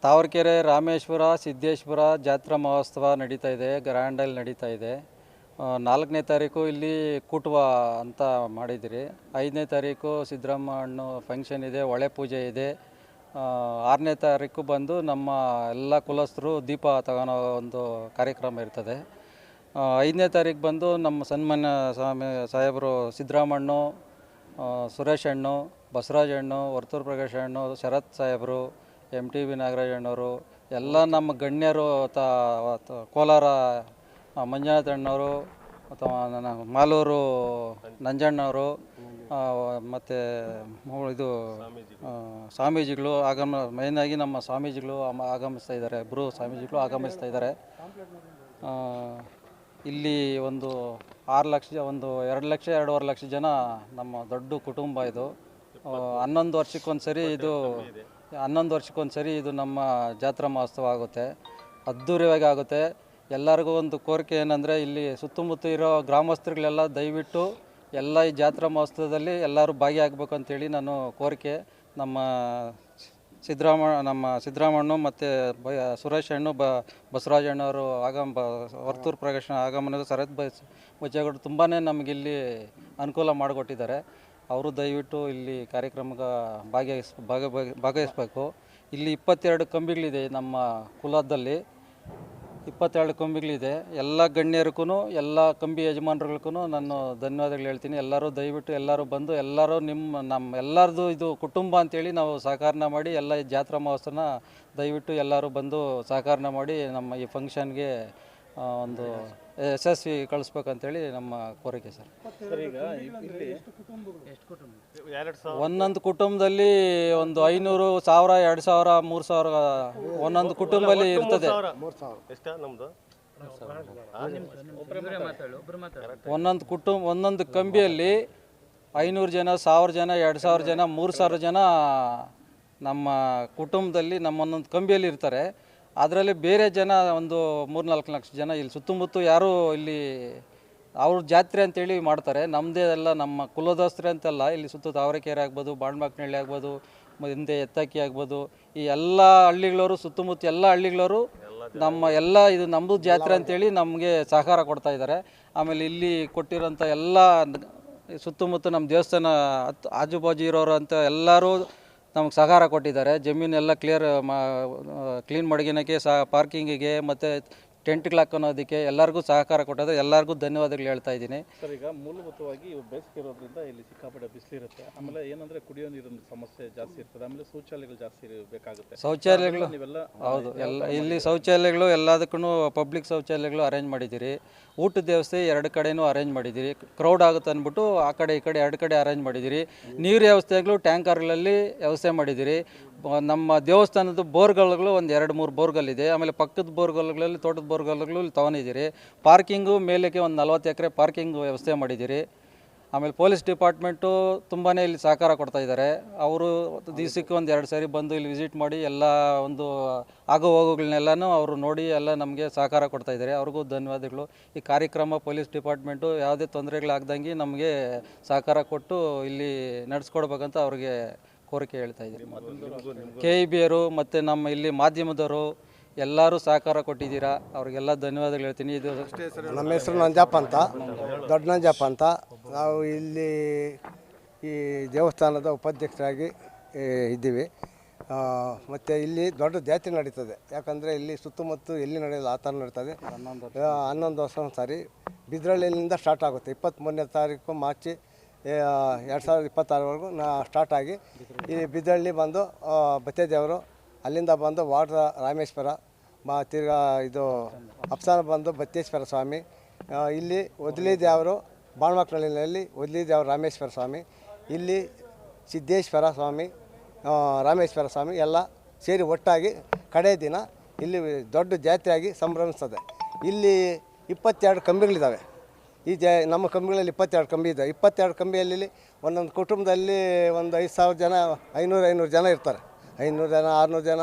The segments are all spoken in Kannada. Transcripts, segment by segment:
ತಾವರೆಕೆರೆ ರಾಮೇಶ್ವರ ಸಿದ್ದೇಶ್ವರ ಜಾತ್ರಾ ಮಹೋತ್ಸವ ನಡೀತಾ ಇದೆ, ಗ್ರ್ಯಾಂಡಲ್ಲಿ ನಡೀತಾ ಇದೆ. 4ನೇ ತಾರೀಕು ಇಲ್ಲಿ ಕೂಟುವ ಅಂತ ಮಾಡಿದಿರಿ. 5ನೇ ತಾರೀಕು ಸಿದ್ದರಾಮಣ್ಣ ಫಂಕ್ಷನ್ ಇದೆ, ಹೊಳೆ ಪೂಜೆ ಇದೆ. 6ನೇ ತಾರೀಕು ಬಂದು ನಮ್ಮ ಎಲ್ಲ ಕುಲಸ್ಥರು ದೀಪ ತಗೊಳ್ಳೋ ಒಂದು ಕಾರ್ಯಕ್ರಮ ಇರ್ತದೆ. 5ನೇ ತಾರೀಕು ಬಂದು ನಮ್ಮ ಸನ್ಮಾನ್ಯ ಸ್ವಾಮಿ ಸಾಹೇಬರು ಸಿದ್ದರಾಮಣ್ಣ, ಸುರೇಶ್ ಅಣ್ಣು, ಬಸವರಾಜ ಅಣ್ಣು, ವರ್ತೂರು ಪ್ರಕಾಶ್ ಅಣ್ಣು, ಶರತ್ ಸಾಹೇಬರು, MTV ನಾಗರಾಜಣ್ಣವರು ಎಲ್ಲ ನಮ್ಮ ಗಣ್ಯರು, ಕೋಲಾರ ಮಂಜುನಾಥ ಅಣ್ಣವರು, ಅಥವಾ ಮಾಲೂರು ನಂಜಣ್ಣವರು, ಮತ್ತು ಇದು ಸ್ವಾಮೀಜಿಗಳು ಮೇಯ್ನಾಗಿ ನಮ್ಮ ಸ್ವಾಮೀಜಿಗಳು ಆಗಮಿಸ್ತಾ ಇದ್ದಾರೆ. ಇಬ್ಬರು ಸ್ವಾಮೀಜಿಗಳು ಆಗಮಿಸ್ತಾ ಇದ್ದಾರೆ. ಇಲ್ಲಿ ಒಂದು 6 ಲಕ್ಷ, ಒಂದು 2 ಲಕ್ಷ 2.5 ಲಕ್ಷ ಜನ ನಮ್ಮ ದೊಡ್ಡ ಕುಟುಂಬ ಇದು. 11 ವರ್ಷಕ್ಕೊಂದು ಸರಿ ಇದು ನಮ್ಮ ಜಾತ್ರಾ ಮಹೋತ್ಸವ ಆಗುತ್ತೆ, ಅದ್ಧೂರಿಯಾಗಿ ಆಗುತ್ತೆ. ಎಲ್ಲರಿಗೂ ಒಂದು ಕೋರಿಕೆ ಏನಂದರೆ, ಇಲ್ಲಿ ಸುತ್ತಮುತ್ತ ಇರೋ ಗ್ರಾಮಸ್ಥರುಗಳೆಲ್ಲ ದಯವಿಟ್ಟು ಎಲ್ಲ ಈ ಜಾತ್ರಾ ಮಹೋತ್ಸವದಲ್ಲಿ ಎಲ್ಲರೂ ಭಾಗಿಯಾಗಬೇಕು ಅಂತೇಳಿ ನಾನು ಕೋರಿಕೆ. ನಮ್ಮ ಸಿದ್ದರಾಮಣ್ಣ ಮತ್ತು ಸುರೇಶ್ ಅಣ್ಣು, ಬಸವರಾಜ ಅಣ್ಣವರು ವರ್ತೂರು ಪ್ರಕಾಶ್ ಆಗಮನ, ಶರತ್ ಬಚ್ಚೇಗೌಡರು ತುಂಬಾ ನಮಗಿಲ್ಲಿ ಅನುಕೂಲ ಮಾಡಿಕೊಟ್ಟಿದ್ದಾರೆ. ಅವರು ದಯವಿಟ್ಟು ಇಲ್ಲಿ ಕಾರ್ಯಕ್ರಮಕ್ಕೆ ಭಾಗವಹಿಸಬೇಕು. ಇಲ್ಲಿ 22 ಕಂಬಿಗಳಿದೆ ನಮ್ಮ ಕುಲದಲ್ಲಿ, 22 ಕಂಬಿಗಳಿದೆ. ಎಲ್ಲ ಗಣ್ಯರಿಗೂ, ಎಲ್ಲ ಕಂಬಿ ಯಜಮಾನರುಗಳಿಗೂ ನಾನು ಧನ್ಯವಾದಗಳು ಹೇಳ್ತೀನಿ. ಎಲ್ಲರೂ ದಯವಿಟ್ಟು ಎಲ್ಲರೂ ಬಂದು ಎಲ್ಲರೂ ನಮ್ಮ ಎಲ್ಲರದು ಇದು ಕುಟುಂಬ ಅಂತೇಳಿ ನಾವು ಸಹಕಾರ ಮಾಡಿ ಎಲ್ಲ ಈ ಜಾತ್ರಾ ಮಹೋತ್ಸವನ ದಯವಿಟ್ಟು ಎಲ್ಲರೂ ಬಂದು ಸಹಕಾರ ಮಾಡಿ ನಮ್ಮ ಈ ಫಂಕ್ಷನ್ಗೆ ಒಂದು ಯಶಸ್ವಿ ಕಳಿಸ್ಬೇಕಂತೇಳಿ ನಮ್ಮ ಕೋರಿಕೆ ಸರ್. ಒಂದೊಂದು ಕುಟುಂಬದಲ್ಲಿ ಒಂದು 500, 1000, 2000, 3000 ಒಂದೊಂದು ಕುಟುಂಬದಲ್ಲಿ ಇರ್ತದೆ. ಒಂದೊಂದು ಕಂಬಿಯಲ್ಲಿ 500 ಜನ, 1000 ಜನ, 2000 ಜನ, 3000 ಜನ ನಮ್ಮ ಕುಟುಂಬದಲ್ಲಿ ನಮ್ಮ ಒಂದೊಂದು ಕಂಬಿಯಲ್ಲಿ ಇರ್ತಾರೆ. ಅದರಲ್ಲಿ ಬೇರೆ ಜನ ಒಂದು 3-4 ಲಕ್ಷ ಜನ ಇಲ್ಲಿ ಸುತ್ತಮುತ್ತ ಯಾರು ಇಲ್ಲಿ ಅವ್ರ ಜಾತ್ರೆ ಅಂತೇಳಿ ಮಾಡ್ತಾರೆ. ನಮ್ಮದೇ ಎಲ್ಲ ನಮ್ಮ ಕುಲದೋಸ್ತ್ರೆ ಅಂತೆಲ್ಲ ಇಲ್ಲಿ ಸುತ್ತ ತಾವರೆಕೆರೆ ಆಗ್ಬೋದು, ಬಾಣಮಕ್ನಳ್ಳಿ ಆಗ್ಬೋದು, ಹಿಂದೆ ಎತ್ತಕ್ಕಿ ಆಗ್ಬೋದು, ಈ ಎಲ್ಲ ಹಳ್ಳಿಗಳವರು, ಸುತ್ತಮುತ್ತ ಎಲ್ಲ ಹಳ್ಳಿಗಳವರು ಇದು ನಮ್ಮದು ಜಾತ್ರೆ ಅಂತೇಳಿ ನಮಗೆ ಸಹಕಾರ ಕೊಡ್ತಾ ಇದ್ದಾರೆ. ಆಮೇಲೆ ಇಲ್ಲಿ ಕೊಟ್ಟಿರೋಂಥ ಎಲ್ಲ ಸುತ್ತಮುತ್ತ ನಮ್ಮ ದೇವಸ್ಥಾನ ಆಜುಬಾಜು ಇರೋರು ಅಂತ ಎಲ್ಲರೂ ನಮಗೆ ಸಹಕಾರ ಕೊಟ್ಟಿದ್ದಾರೆ. ಜಮೀನೆಲ್ಲ ಕ್ಲೀನ್ ಮಡಗಿನಕ್ಕೆ ಪಾರ್ಕಿಂಗಿಗೆ ಮತ್ತು ಟೆಂಟ್ಗಳು ಹಾಕೋದಕ್ಕೆ ಎಲ್ಲರಿಗೂ ಸಹಕಾರ ಕೊಟ್ಟಿದ್ದಾರೆ. ಎಲ್ಲರಿಗೂ ಧನ್ಯವಾದಗಳು ಹೇಳ್ತಾ ಇದ್ದೀನಿ ಸರ್. ಈಗ ಮೂಲಭೂತವಾಗಿ ಬೇಸಿಗೆ ಇರೋದ್ರಿಂದ ಇಲ್ಲಿ ಸಿಕ್ಕಾಪಟ್ಟೆ ಬಿಸಿಲಿರುತ್ತೆ. ಆಮೇಲೆ ಏನಂದರೆ ಕುಡಿಯೋ ನೀರಿನ ಸಮಸ್ಯೆ ಜಾಸ್ತಿ ಇರ್ತದೆ. ಆಮೇಲೆ ಶೌಚಾಲಯಗಳು ಜಾಸ್ತಿ ಬೇಕಾಗುತ್ತೆ. ಶೌಚಾಲಯಗಳು ಹೌದು, ಇಲ್ಲಿ ಶೌಚಾಲಯಗಳು ಎಲ್ಲದಕ್ಕೂ ಪಬ್ಲಿಕ್ ಶೌಚಾಲಯಗಳು ಅರೇಂಜ್ ಮಾಡಿದ್ದೀರಿ. ಊಟದ ವ್ಯವಸ್ಥೆ 2 ಕಡೆನೂ ಅರೇಂಜ್ ಮಾಡಿದ್ದೀರಿ. ಕ್ರೌಡ್ ಆಗುತ್ತೆ ಅಂದ್ಬಿಟ್ಟು ಆ ಕಡೆ ಈ ಕಡೆ 2 ಕಡೆ ಅರೇಂಜ್ ಮಾಡಿದ್ದೀರಿ. ನೀರು ವ್ಯವಸ್ಥೆಗಳು ಟ್ಯಾಂಕರ್ಗಳಲ್ಲಿ ವ್ಯವಸ್ಥೆ ಮಾಡಿದ್ದೀರಿ. ನಮ್ಮ ದೇವಸ್ಥಾನದ ಬೋರ್ಗಳು ಒಂದು 2-3 ಬೋರ್ಗಳಿದೆ. ಆಮೇಲೆ ಪಕ್ಕದ ಬೋರ್ಗಳಲ್ಲಿ, ತೋಟದ ಬೋರ್ಗಳು ಇಲ್ಲಿ ತೊಗೊಂಡಿದ್ದೀರಿ. ಪಾರ್ಕಿಂಗು ಮೇಲಕ್ಕೆ ಒಂದು 40 ಎಕರೆ ಪಾರ್ಕಿಂಗ್ ವ್ಯವಸ್ಥೆ ಮಾಡಿದ್ದೀರಿ. ಆಮೇಲೆ ಪೊಲೀಸ್ ಡಿಪಾರ್ಟ್ಮೆಂಟು ತುಂಬಾ ಇಲ್ಲಿ ಸಹಕಾರ ಕೊಡ್ತಾ ಇದ್ದಾರೆ. ಅವರು ದಿವಸಕ್ಕೆ ಒಂದು 2 ಸಾರಿ ಬಂದು ಇಲ್ಲಿ ವಿಸಿಟ್ ಮಾಡಿ ಎಲ್ಲ ಒಂದು ಆಗೋ ಹೋಗೋಗಳನ್ನೆಲ್ಲನೂ ಅವರು ನೋಡಿ ಎಲ್ಲ ನಮಗೆ ಸಹಕಾರ ಕೊಡ್ತಾ ಇದ್ದಾರೆ. ಅವ್ರಿಗೂ ಧನ್ಯವಾದಗಳು. ಈ ಕಾರ್ಯಕ್ರಮ ಪೊಲೀಸ್ ಡಿಪಾರ್ಟ್ಮೆಂಟು ಯಾವುದೇ ತೊಂದರೆಗಳಾಗ್ದಂಗೆ ನಮಗೆ ಸಹಕಾರ ಕೊಟ್ಟು ಇಲ್ಲಿ ನಡೆಸ್ಕೊಡ್ಬೇಕಂತ ಅವ್ರಿಗೆ ಕೋರಿಕೆ ಹೇಳ್ತಾ ಇದ್ದೀನಿ. KEBಯವರು ಮತ್ತು ನಮ್ಮ ಇಲ್ಲಿ ಮಾಧ್ಯಮದವರು ಎಲ್ಲರೂ ಸಹಕಾರ ಕೊಟ್ಟಿದ್ದೀರಾ, ಅವ್ರಿಗೆಲ್ಲ ಧನ್ಯವಾದಗಳು ಹೇಳ್ತೀನಿ. ಇದು ನಮ್ಮ ಹೆಸರು ನಂಜಪ್ಪ ಅಂತ, ದೊಡ್ಡ ನಂಜಪ್ಪ ಅಂತ. ನಾವು ಇಲ್ಲಿ ಈ ದೇವಸ್ಥಾನದ ಉಪಾಧ್ಯಕ್ಷರಾಗಿ ಇದ್ದೀವಿ. ಮತ್ತು ಇಲ್ಲಿ ದೊಡ್ಡ ಜಾತ್ರೆ ನಡೀತದೆ. ಯಾಕಂದರೆ ಇಲ್ಲಿ ಸುತ್ತಮುತ್ತ ಎಲ್ಲಿ ನಡೆಯೋದು ಆ ಥರ ನಡೀತದೆ. 11 ವರ್ಷ ಒಂದು ಸಾರಿ ಬಿದ್ರಳ್ಳಿಯಿಂದ ಸ್ಟಾರ್ಟ್ ಆಗುತ್ತೆ. 23ನೇ ತಾರೀಕು ಮಾರ್ಚ್ 2026ವರೆಗೂ ಸ್ಟಾರ್ಟ್ ಆಗಿ ಈ ಬಿದ್ದಳ್ಳಿ ಬಂದು ಬತ್ತೇದೇವರು, ಅಲ್ಲಿಂದ ಬಂದು ವಾಟರ್ ರಾಮೇಶ್ವರ, ತಿರ್ಗಾ ಇದು ಅಪ್ಸಾನ ಬಂದು ಬತ್ತೇಶ್ವರ ಸ್ವಾಮಿ, ಇಲ್ಲಿ ಒದ್ಲಿ ದೇವರು ಬಾಣಮಕ್ನಳ್ಳಿನಲ್ಲಿ ಒದ್ಲಿ ದೇವರು ರಾಮೇಶ್ವರ ಸ್ವಾಮಿ, ಇಲ್ಲಿ ಸಿದ್ದೇಶ್ವರ ಸ್ವಾಮಿ, ರಾಮೇಶ್ವರ ಸ್ವಾಮಿ ಎಲ್ಲ ಸೇರಿ ಒಟ್ಟಾಗಿ ಕಡೆ ದಿನ ಇಲ್ಲಿ ದೊಡ್ಡ ಜಾತ್ರೆಯಾಗಿ ಸಂಭ್ರಮಿಸ್ತದೆ. ಇಲ್ಲಿ 22 ಕಂಬಿಗಳಿದ್ದಾವೆ. ನಮ್ಮ ಕಂಬಿಗಳಲ್ಲಿ 22 ಕಂಬಿ ಇದೆ. 22 ಕಂಬಿಯಲ್ಲಿ ಒಂದೊಂದು ಕುಟುಂಬದಲ್ಲಿ ಒಂದು 5,000 ಜನ, 500 ಜನ ಇರ್ತಾರೆ. 500 ಜನ, 600 ಜನ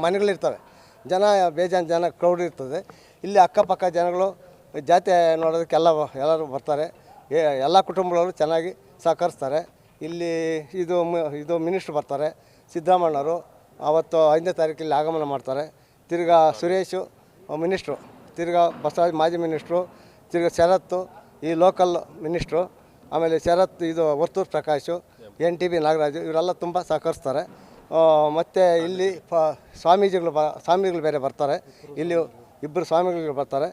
ಮನೆಗಳಿರ್ತವೆ. ಜನ ಬೇಜಾನ್ ಜನ ಕ್ರೌಡ್ ಇರ್ತದೆ. ಇಲ್ಲಿ ಅಕ್ಕಪಕ್ಕ ಜನಗಳು ಜಾತ್ರೆ ನೋಡೋದಕ್ಕೆ ಎಲ್ಲರೂ ಬರ್ತಾರೆ. ಎಲ್ಲ ಕುಟುಂಬಗಳು ಚೆನ್ನಾಗಿ ಸಹಕರಿಸ್ತಾರೆ. ಇಲ್ಲಿ ಇದು ಮಿನಿಸ್ಟ್ರು ಬರ್ತಾರೆ, ಸಿದ್ದರಾಮಣ್ಣವರು, ಅವತ್ತು 5ನೇ ತಾರೀಕಿಲ್ಲಿ ಆಗಮನ ಮಾಡ್ತಾರೆ. ತಿರ್ಗಾ ಸುರೇಶು ಮಿನಿಸ್ಟ್ರು, ತಿರ್ಗಾ ಬಸವರಾಜ್ ಮಾಜಿ ಮಿನಿಸ್ಟ್ರು, ತಿರ್ಗಾ ಶರತ್ತು ಈ ಲೋಕಲ್ ಮಿನಿಸ್ಟ್ರು, ಆಮೇಲೆ ಶರತ್ ಇದು ವರ್ತೂರು ಪ್ರಕಾಶು, NTB ನಾಗರಾಜು ಇವರೆಲ್ಲ ತುಂಬ ಸಹಕರಿಸ್ತಾರೆ. ಮತ್ತು ಇಲ್ಲಿ ಸ್ವಾಮೀಜಿಗಳು ಬೇರೆ ಬರ್ತಾರೆ. ಇಲ್ಲಿ 2 ಸ್ವಾಮಿಗಳು ಬರ್ತಾರೆ.